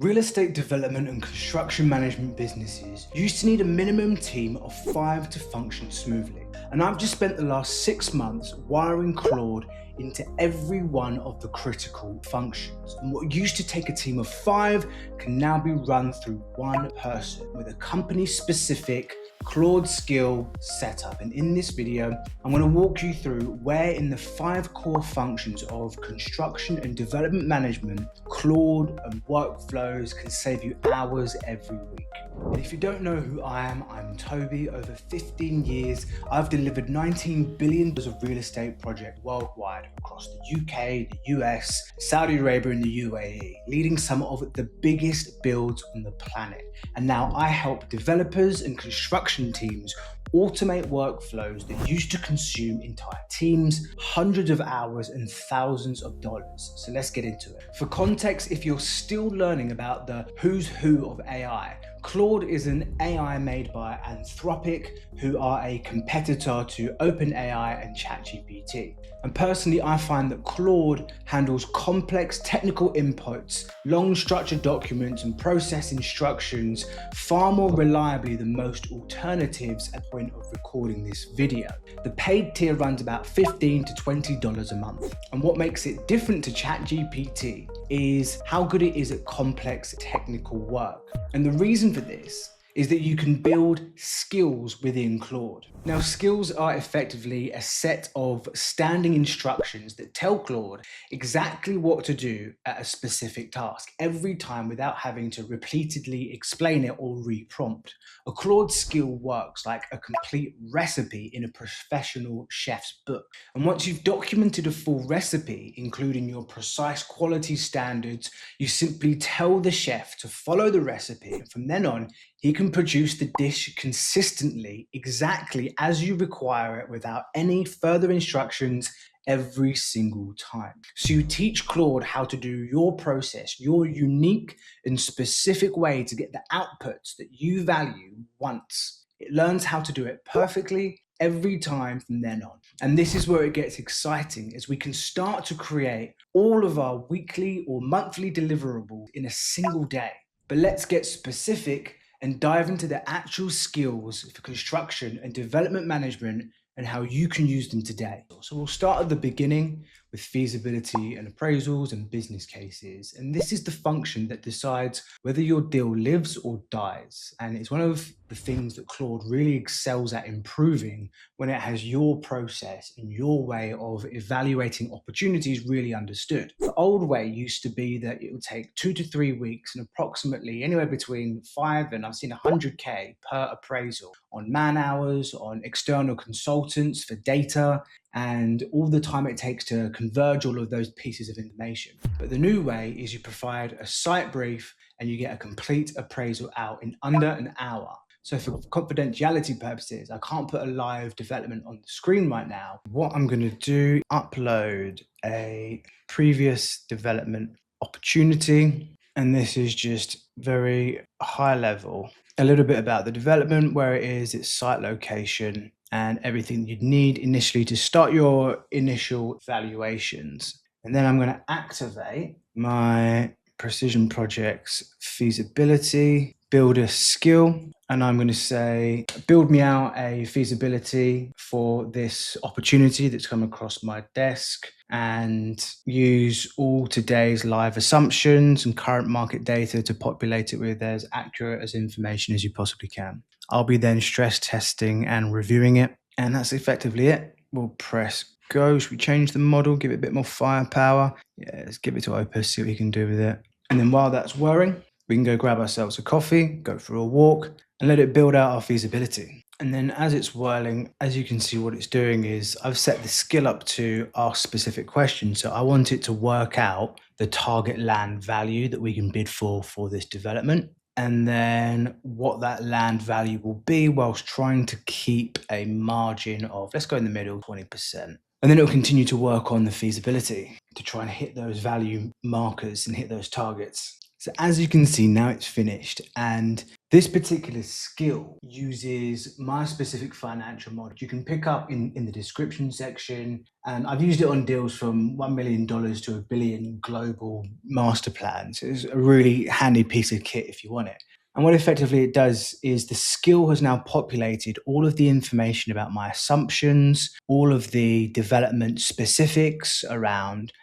Real estate development and construction management businesses used to need a minimum team of 5 to function smoothly. And I've just spent the last 6 months wiring Claude into every one of the critical functions. And what used to take a team of 5 can now be run through one person with a company-specific Claude skill setup. And in this video, I'm going to walk you through where in the 5 core functions of construction and development management, Claude and workflows can save you hours every week. And if you don't know who I am, I'm Toby. Over 15 years, I've delivered $19 billion of real estate projects worldwide across the UK, the US, Saudi Arabia, and the UAE, leading some of the biggest builds on the planet. And now I help developers and construction teams automate workflows that used to consume entire teams, hundreds of hours, and thousands of dollars. So let's get into it. For context, if you're still learning about the who's who of AI, Claude is an AI made by Anthropic, who are a competitor to OpenAI and ChatGPT. And personally, I find that Claude handles complex technical inputs, long structured documents, and process instructions far more reliably than most alternatives at the point of recording this video. The paid tier runs about $15 to $20 a month. And what makes it different to ChatGPT is how good it is at complex technical work. And the reason for this is that you can build skills within Claude. Now, skills are effectively a set of standing instructions that tell Claude exactly what to do at a specific task every time without having to repeatedly explain it or re-prompt. A Claude skill works like a complete recipe in a professional chef's book. And once you've documented a full recipe, including your precise quality standards, you simply tell the chef to follow the recipe, and from then on, he can produce the dish consistently, exactly as you require it, without any further instructions every single time. So you teach Claude how to do your process, your unique and specific way to get the outputs that you value once. It learns how to do it perfectly every time from then on. And this is where it gets exciting, as we can start to create all of our weekly or monthly deliverables in a single day. But let's get specific and dive into the actual skills for construction and development management and how you can use them today. So we'll start at the beginning with feasibility and appraisals and business cases. And this is the function that decides whether your deal lives or dies. And it's one of the things that Claude really excels at improving when it has your process and your way of evaluating opportunities really understood. The old way used to be that it would take 2 to 3 weeks and approximately anywhere between 5 and I've seen 100K per appraisal on man hours, on external consultants for data, and all the time it takes to converge all of those pieces of information. But the new way is you provide a site brief and you get a complete appraisal out in under an hour. So for confidentiality purposes, I can't put a live development on the screen right now. What I'm going to do, upload a previous development opportunity. And this is just very high level. A little bit about the development, where it is, its site location, and everything you'd need initially to start your initial valuations. And then I'm going to activate my precision projects feasibility, build a skill, and I'm going to say, build me out a feasibility for this opportunity that's come across my desk, and use all today's live assumptions and current market data to populate it with as accurate as information as you possibly can. I'll be then stress testing and reviewing it, and that's effectively it. We'll press go. Should we change the model, give it a bit more firepower? Yeah, let's give it to Opus, see what we can do with it. And then while that's whirring, we can go grab ourselves a coffee, go for a walk, and let it build out our feasibility. And then as it's whirling, as you can see, what it's doing is I've set the skill up to ask specific questions. So I want it to work out the target land value that we can bid for this development, and then what that land value will be whilst trying to keep a margin of, let's go in the middle, 20%. And then it'll continue to work on the feasibility to try and hit those value markers and hit those targets. So as you can see, now it's finished, and this particular skill uses my specific financial model. You can pick up in the description section, and I've used it on deals from $1 million to a billion global master plans. It's a really handy piece of kit if you want it. And what effectively it does is the skill has now populated all of the information about my assumptions, all of the development specifics around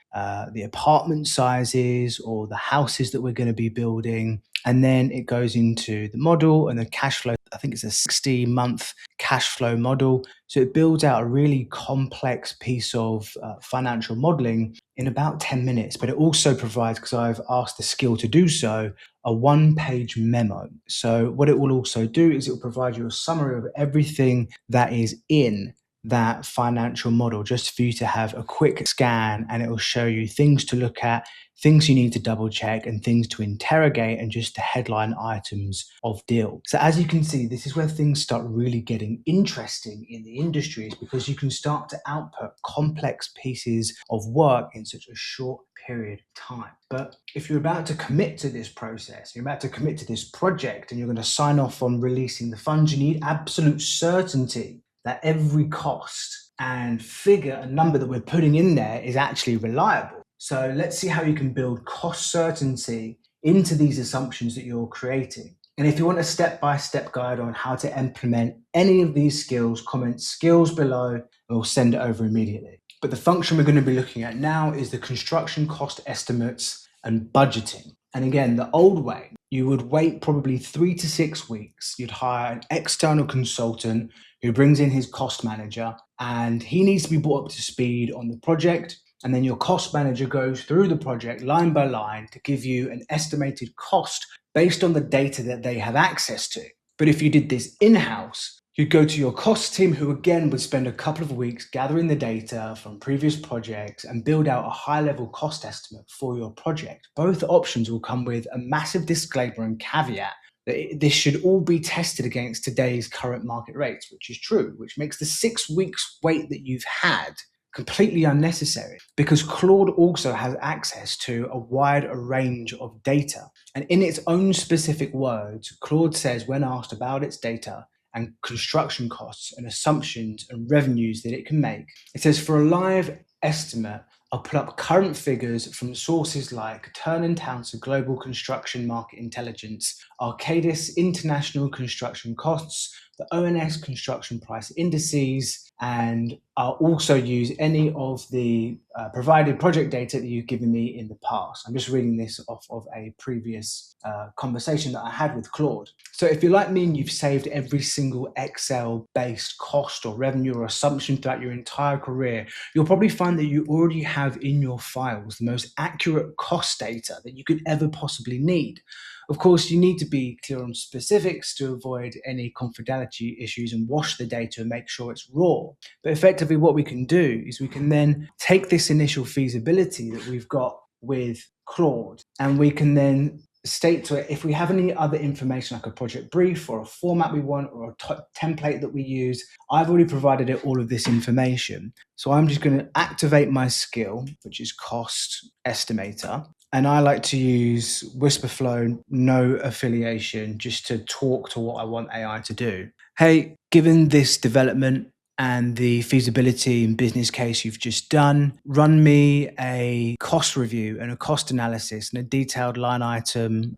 the apartment sizes or the houses that we're going to be building. And then it goes into the model and the cash flow. I think it's a 60-month cash flow model. So it builds out a really complex piece of financial modeling in about 10 minutes. But it also provides, because I've asked the skill to do so, a one-page memo. So what it will also do is it will provide you a summary of everything that is in that financial model, just for you to have a quick scan, and it will show you things to look at, things you need to double check, and things to interrogate, and just the headline items of deal. So as you can see, this is where things start really getting interesting in the industries, because you can start to output complex pieces of work in such a short period of time. But if you're about to commit to this process, you're about to commit to this project, and you're going to sign off on releasing the funds, you need absolute certainty that every cost and figure and number that we're putting in there is actually reliable. So let's see how you can build cost certainty into these assumptions that you're creating. And if you want a step-by-step guide on how to implement any of these skills, comment skills below and we'll send it over immediately. But the function we're going to be looking at now is the construction cost estimates and budgeting. And again, the old way, you would wait probably 3 to 6 weeks. You'd hire an external consultant who brings in his cost manager, and he needs to be brought up to speed on the project. And then your cost manager goes through the project line by line to give you an estimated cost based on the data that they have access to. But if you did this in-house, you'd go to your cost team, who again would spend a couple of weeks gathering the data from previous projects and build out a high-level cost estimate for your project. Both options will come with a massive disclaimer and caveat that this should all be tested against today's current market rates, which is true, which makes the 6 weeks wait that you've had completely unnecessary, because Claude also has access to a wide range of data. And in its own specific words, Claude says, when asked about its data and construction costs and assumptions and revenues that it can make, it says, for a live estimate, I'll put up current figures from sources like Turner & Townsend Global Construction Market Intelligence, Arcadis International Construction Costs, the ONS Construction Price Indices, and I'll also use any of the provided project data that you've given me in the past. I'm just reading this off of a previous conversation that I had with Claude. So if you're like me and you've saved every single Excel-based cost or revenue or assumption throughout your entire career, you'll probably find that you already have in your files the most accurate cost data that you could ever possibly need. Of course, you need to be clear on specifics to avoid any confidentiality issues and wash the data and make sure it's raw. But effectively what we can do is we can then take this initial feasibility that we've got with Claude, and we can then state to it if we have any other information like a project brief or a format we want or a template that we use. I've already provided it all of this information. So I'm just going to activate my skill, which is cost estimator. And I like to use Whisperflow, no affiliation, just to talk to what I want AI to do. Hey, given this development and the feasibility and business case you've just done, run me a cost review and a cost analysis and a detailed line item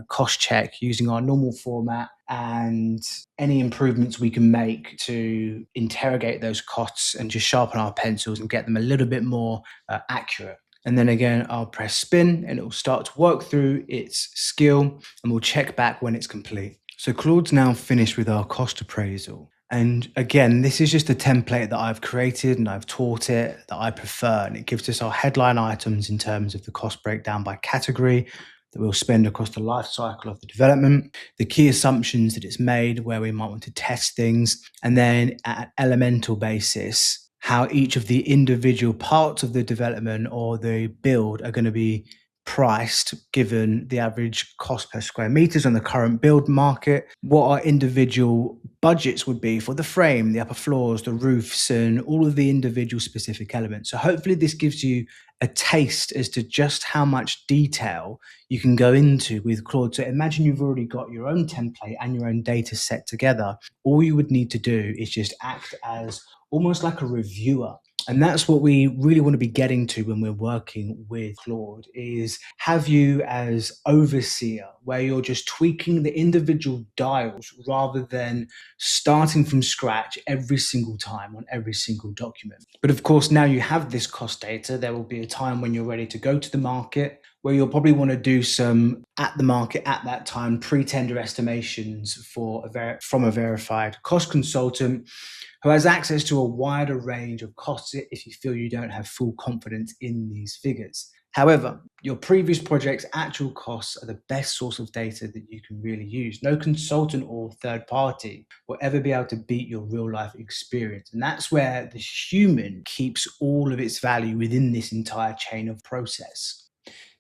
cost check using our normal format, and any improvements we can make to interrogate those costs and just sharpen our pencils and get them a little bit more accurate. And then again, I'll press spin and it will start to work through its skill, and we'll check back when it's complete. So Claude's now finished with our cost appraisal. And again, this is just a template that I've created and I've taught it that I prefer. And it gives us our headline items in terms of the cost breakdown by category that we'll spend across the life cycle of the development, the key assumptions that it's made, where we might want to test things, and then at an elemental basis, how each of the individual parts of the development or the build are going to be priced given the average cost per square meters on the current build market, what our individual budgets would be for the frame, the upper floors, the roofs, and all of the individual specific elements. So hopefully this gives you a taste as to just how much detail you can go into with Claude. So imagine you've already got your own template and your own data set together. All you would need to do is just act as almost like a reviewer. And that's what we really want to be getting to when we're working with Claude, is have you as overseer, where you're just tweaking the individual dials rather than starting from scratch every single time on every single document. But of course, now you have this cost data, there will be a time when you're ready to go to the market where you'll probably want to do some at the market at that time pre-tender estimations from a verified cost consultant who has access to a wider range of costs if you feel you don't have full confidence in these figures. However, your previous project's actual costs are the best source of data that you can really use. No consultant or third party will ever be able to beat your real life experience. And that's where the human keeps all of its value within this entire chain of process.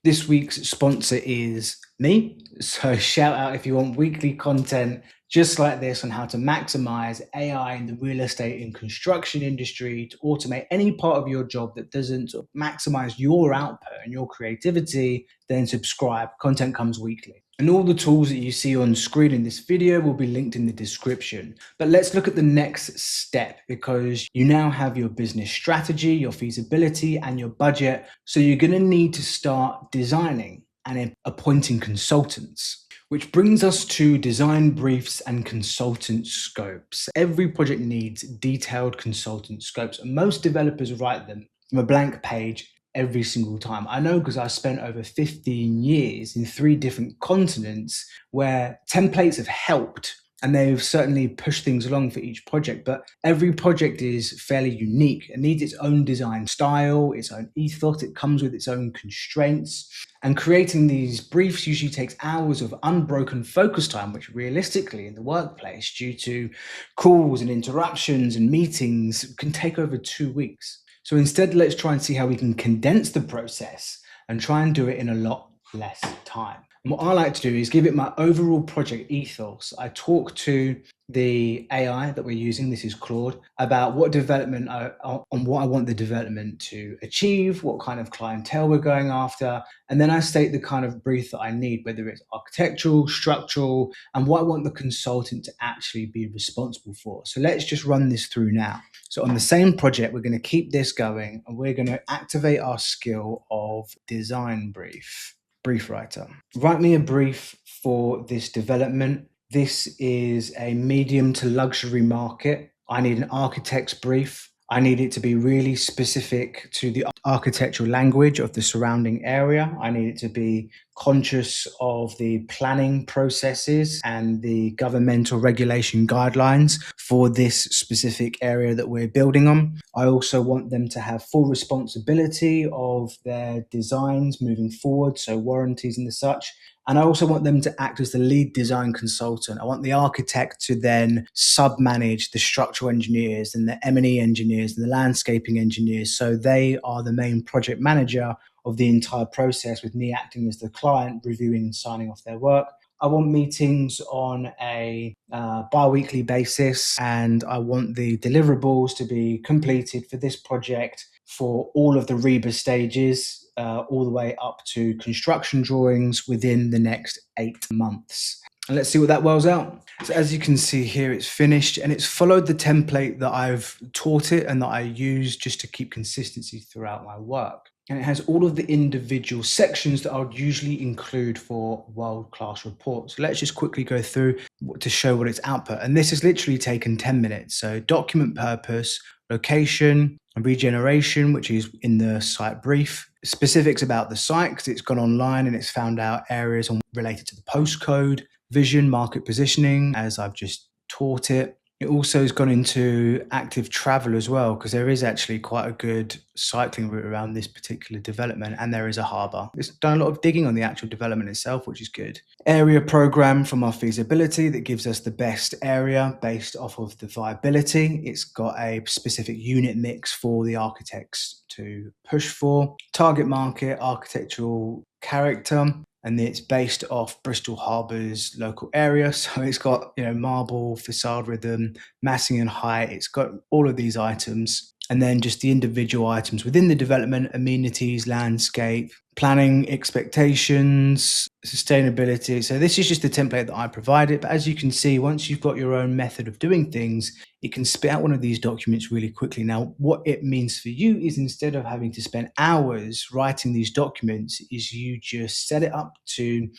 This week's sponsor is me. So shout out if you want weekly content just like this on how to maximize AI in the real estate and construction industry to automate any part of your job that doesn't sort of maximize your output and your creativity, then subscribe. Content comes weekly. And all the tools that you see on screen in this video will be linked in the description. But let's look at the next step, because you now have your business strategy, your feasibility, and your budget. So you're going to need to start designing and appointing consultants. Which brings us to design briefs and consultant scopes. Every project needs detailed consultant scopes, and most developers write them from a blank page every single time. I know because I spent over 15 years in 3 different continents where templates have helped and they've certainly pushed things along for each project, but every project is fairly unique. It needs its own design style, its own ethos, it comes with its own constraints. And creating these briefs usually takes hours of unbroken focus time, which realistically in the workplace, due to calls and interruptions and meetings, can take over 2 weeks. So instead, let's try and see how we can condense the process and try and do it in a lot less time. And what I like to do is give it my overall project ethos. I talk to the AI that we're using, this is Claude, about what development on what I want the development to achieve, what kind of clientele we're going after, and then I state the kind of brief that I need, whether it's architectural, structural, and what I want the consultant to actually be responsible for. So let's just run this through now. So on the same project, we're going to keep this going, and we're going to activate our skill of design brief. Brief writer. Write me a brief for this development. This is a medium to luxury market. I need an architect's brief. I need it to be really specific to the architectural language of the surrounding area. I need it to be conscious of the planning processes and the governmental regulation guidelines for this specific area that we're building on. I also want them to have full responsibility of their designs moving forward, so warranties and the such. And I also want them to act as the lead design consultant. I want the architect to then sub-manage the structural engineers and the M&E engineers and the landscaping engineers. So they are the main project manager of the entire process, with me acting as the client, reviewing and signing off their work. I want meetings on a bi-weekly basis, and I want the deliverables to be completed for this project for all of the REBA stages, all the way up to construction drawings within the next 8 months. And let's see what that wells out. So as you can see here, it's finished and it's followed the template that I've taught it and that I use just to keep consistency throughout my work. And it has all of the individual sections that I would usually include for world-class reports. So let's just quickly go through to show what its output. And this has literally taken 10 minutes. So document purpose, location, and regeneration, which is in the site brief. Specifics about the site, because it's gone online and it's found out areas related to the postcode, vision, market positioning, as I've just taught it. It also has gone into active travel as well, because there is actually quite a good cycling route around this particular development, and there is a harbour. It's done a lot of digging on the actual development itself, which is good. Area program from our feasibility that gives us the best area based off of the viability. It's got a specific unit mix for the architects to push for. Target market, architectural character, and it's based off Bristol Harbour's local area. So it's got, marble, facade rhythm, massing and height. It's got all of these items. And then just the individual items within the development, amenities, landscape, planning expectations, sustainability. So this is just the template that I provided. But as you can see, once you've got your own method of doing things, it can spit out one of these documents really quickly. Now, what it means for you is, instead of having to spend hours writing these documents, is you just set it up to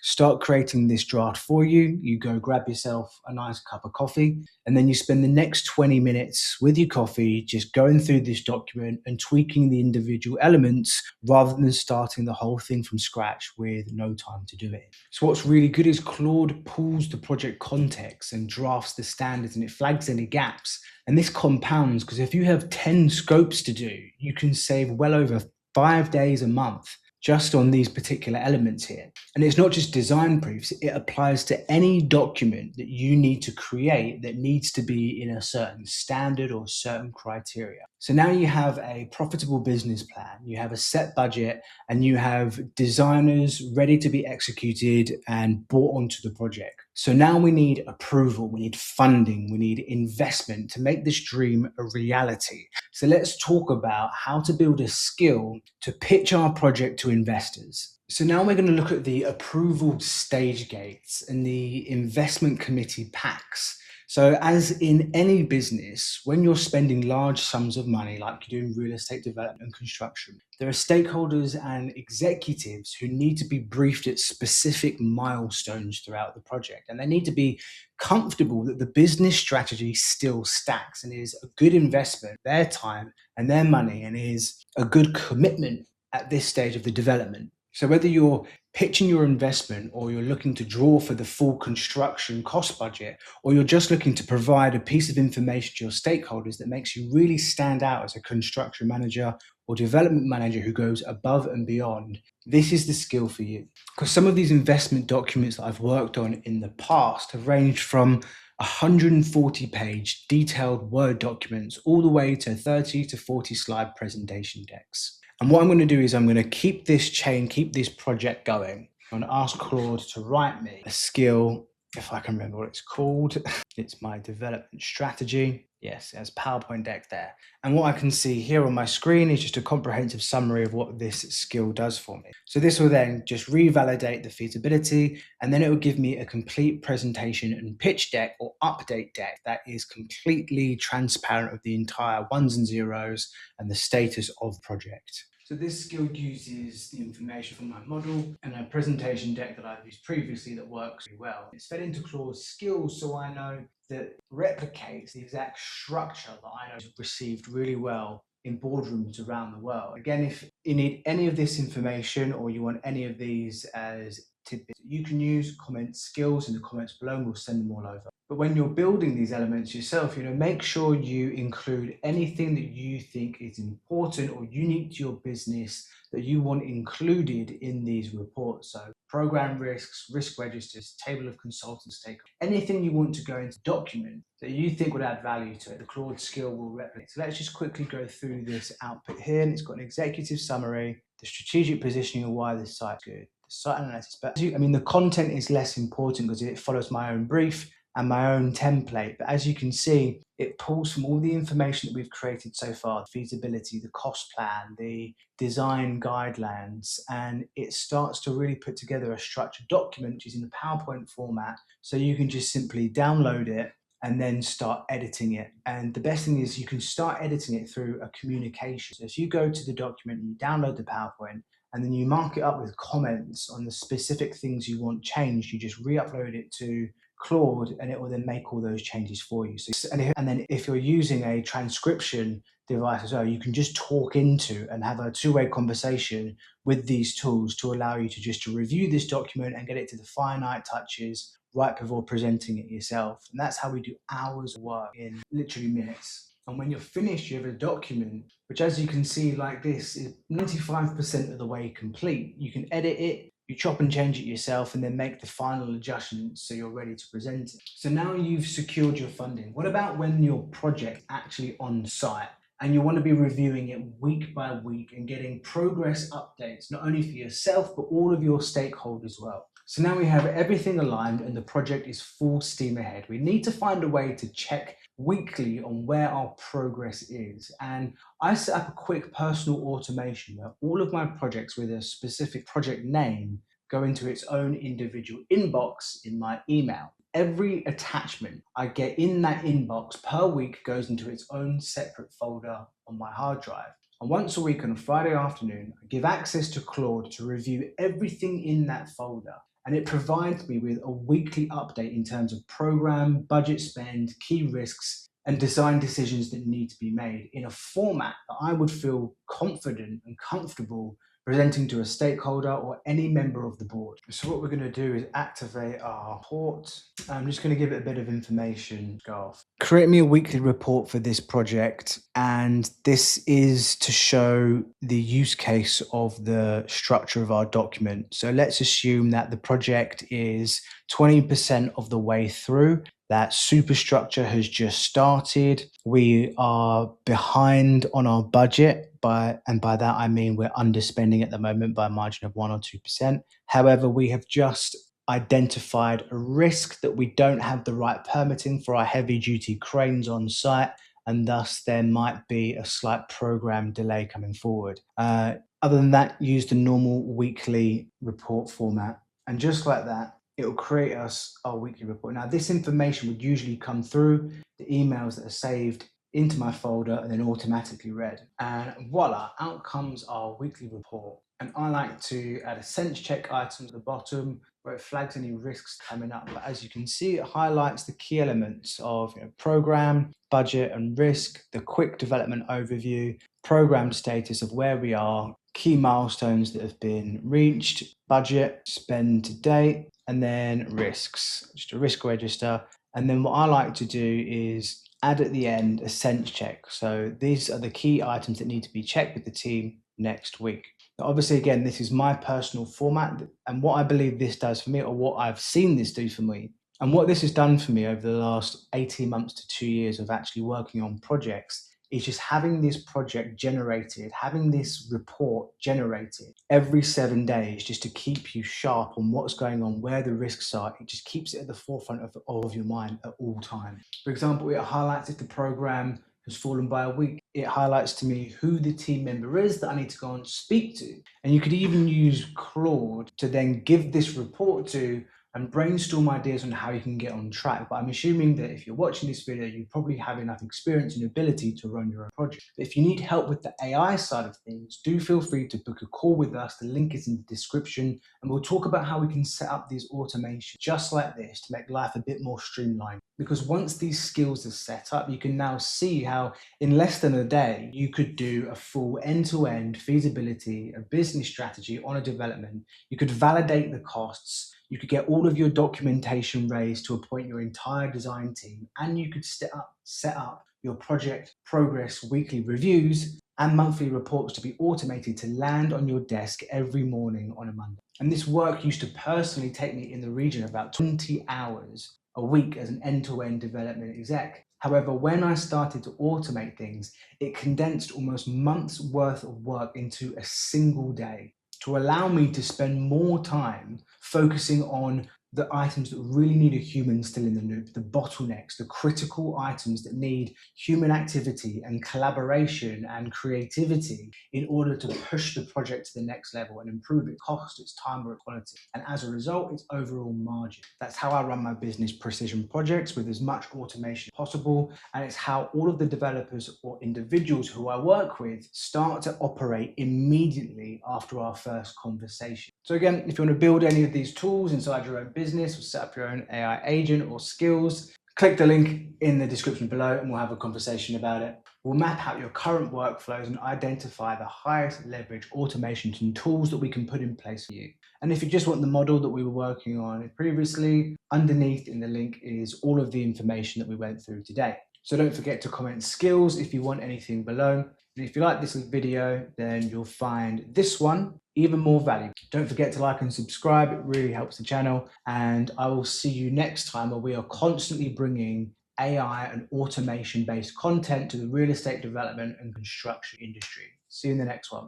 start creating this draft for you. You go grab yourself a nice cup of coffee, and then you spend the next 20 minutes with your coffee just going through this document and tweaking the individual elements, rather than starting the whole thing from scratch with no time to do it. So what's really good is Claude pulls the project context and drafts the standards, and it flags any gaps. And this compounds, because if you have 10 scopes to do, you can save well over 5 days a month just on these particular elements here. And it's not just design briefs, it applies to any document that you need to create that needs to be in a certain standard or certain criteria. So now you have a profitable business plan, you have a set budget, and you have designers ready to be executed and brought onto the project. So now we need approval, we need funding, we need investment to make this dream a reality. So let's talk about how to build a skill to pitch our project to investors. So now we're going to look at the approval stage gates and the investment committee packs. So as in any business, when you're spending large sums of money, like you're doing real estate development and construction, there are stakeholders and executives who need to be briefed at specific milestones throughout the project. And they need to be comfortable that the business strategy still stacks and is a good investment, their time and their money, and is a good commitment at this stage of the development. So whether you're pitching your investment, or you're looking to draw for the full construction cost budget, or you're just looking to provide a piece of information to your stakeholders that makes you really stand out as a construction manager or development manager who goes above and beyond, this is the skill for you. Because some of these investment documents that I've worked on in the past have ranged from 140-page detailed Word documents all the way to 30 to 40 slide presentation decks. And what I'm going to do is I'm going to keep this chain, keep this project going. I'm going to ask Claude to write me a skill, if I can remember what it's called. It's my development strategy. Yes, it has PowerPoint deck there. And what I can see here on my screen is just a comprehensive summary of what this skill does for me. So this will then just revalidate the feasibility, and then it will give me a complete presentation and pitch deck or update deck that is completely transparent of the entire ones and zeros and the status of project. So this skill uses the information from my model and a presentation deck that I've used previously that works really well. It's fed into Claude's skills, so I know that replicates the exact structure that I know is received really well in boardrooms around the world. Again, if you need any of this information, or you want any of these as tidbits, you can use, comment skills in the comments below, and we'll send them all over. But when you're building these elements yourself, make sure you include anything that you think is important or unique to your business that you want included in these reports. So program risks, risk registers, table of consultants, stakeholders, anything you want to go into document that you think would add value to it, the Claude skill will replicate. So let's just quickly go through this output here. And it's got an executive summary, the strategic positioning of why this site's good, the site analysis. But the content is less important because it follows my own brief and my own template. But as you can see, it pulls from all the information that we've created so far, the feasibility, the cost plan, the design guidelines, and it starts to really put together a structured document which is in a PowerPoint format, so you can just simply download it and then start editing it. And the best thing is you can start editing it through a communication. So if you go to the document and you download the PowerPoint, and then you mark it up with comments on the specific things you want changed, you just re-upload it to Claude, and it will then make all those changes for you. So, and then if you're using a transcription device as well, you can just talk into and have a two-way conversation with these tools to allow you to just to review this document and get it to the finite touches right before presenting it yourself. And that's how we do hours of work in literally minutes. And when you're finished, you have a document, which as you can see like this, is 95% of the way complete. You can edit it, you chop and change it yourself, and then make the final adjustments so you're ready to present it. So now you've secured your funding. What about when your project actually on site and you want to be reviewing it week by week and getting progress updates, not only for yourself, but all of your stakeholders as well? So now we have everything aligned and the project is full steam ahead. We need to find a way to check weekly on where our progress is. And I set up a quick personal automation where all of my projects with a specific project name go into its own individual inbox in my email. Every attachment I get in that inbox per week goes into its own separate folder on my hard drive. And once a week on a Friday afternoon, I give access to Claude to review everything in that folder. And it provides me with a weekly update in terms of program, budget spend, key risks, and design decisions that need to be made in a format that I would feel confident and comfortable presenting to a stakeholder or any member of the board. So what we're going to do is activate our report. I'm just going to give it a bit of information. Garth, create me a weekly report for this project, and this is to show the use case of the structure of our document. So let's assume that the project is 20% of the way through. That superstructure has just started. We are behind on our budget, and by that I mean we're underspending at the moment by a margin of 1 or 2%. However, we have just identified a risk that we don't have the right permitting for our heavy duty cranes on site, and thus there might be a slight program delay coming forward. Other than that, use the normal weekly report format. And just like that, it will create us our weekly report. Now, this information would usually come through the emails that are saved into my folder and then automatically read. And voila, out comes our weekly report. And I like to add a sense check item at the bottom where it flags any risks coming up. But as you can see, it highlights the key elements of program, budget and risk, the quick development overview, program status of where we are, key milestones that have been reached, budget, spend to date, and then risks, just a risk register. And then what I like to do is add at the end a sense check. So these are the key items that need to be checked with the team next week. Now, obviously, again, this is my personal format, and what I believe this does for me, or what I've seen this do for me, and what this has done for me over the last 18 months to 2 years of actually working on projects, is just having this project generated, having this report generated every 7 days, just to keep you sharp on what's going on, where the risks are. It just keeps it at the forefront of your mind at all times. For example, it highlights if the program has fallen by a week. It highlights to me who the team member is that I need to go and speak to. And you could even use Claude to then give this report to and brainstorm ideas on how you can get on track. But I'm assuming that if you're watching this video, you probably have enough experience and ability to run your own project. But if you need help with the AI side of things, do feel free to book a call with us. The link is in the description, and we'll talk about how we can set up these automations just like this to make life a bit more streamlined. Because once these skills are set up, you can now see how in less than a day, you could do a full end-to-end feasibility, a business strategy on a development. You could validate the costs. You could get all of your documentation raised to appoint your entire design team, and you could set up your project progress weekly reviews and monthly reports to be automated to land on your desk every morning on a Monday. And this work used to personally take me in the region of about 20 hours a week as an end-to-end development exec. However, when I started to automate things, it condensed almost months worth of work into a single day, to allow me to spend more time focusing on the items that really need a human still in the loop, the bottlenecks, the critical items that need human activity and collaboration and creativity in order to push the project to the next level and improve its cost, its time, or its quality, and as a result, its overall margin. That's how I run my business precision projects with as much automation as possible, and it's how all of the developers or individuals who I work with start to operate immediately after our first conversation. So again, if you want to build any of these tools inside your own business, business or set up your own AI agent or skills, click the link in the description below and we'll have a conversation about it. We'll map out your current workflows and identify the highest leverage automations and tools that we can put in place for you. And if you just want the model that we were working on previously, underneath in the link is all of the information that we went through today. So don't forget to comment skills if you want anything below. And if you like this video, then you'll find this one even more valuable. Don't forget to like and subscribe. It really helps the channel. And I will see you next time where we are constantly bringing AI and automation-based content to the real estate development and construction industry. See you in the next one.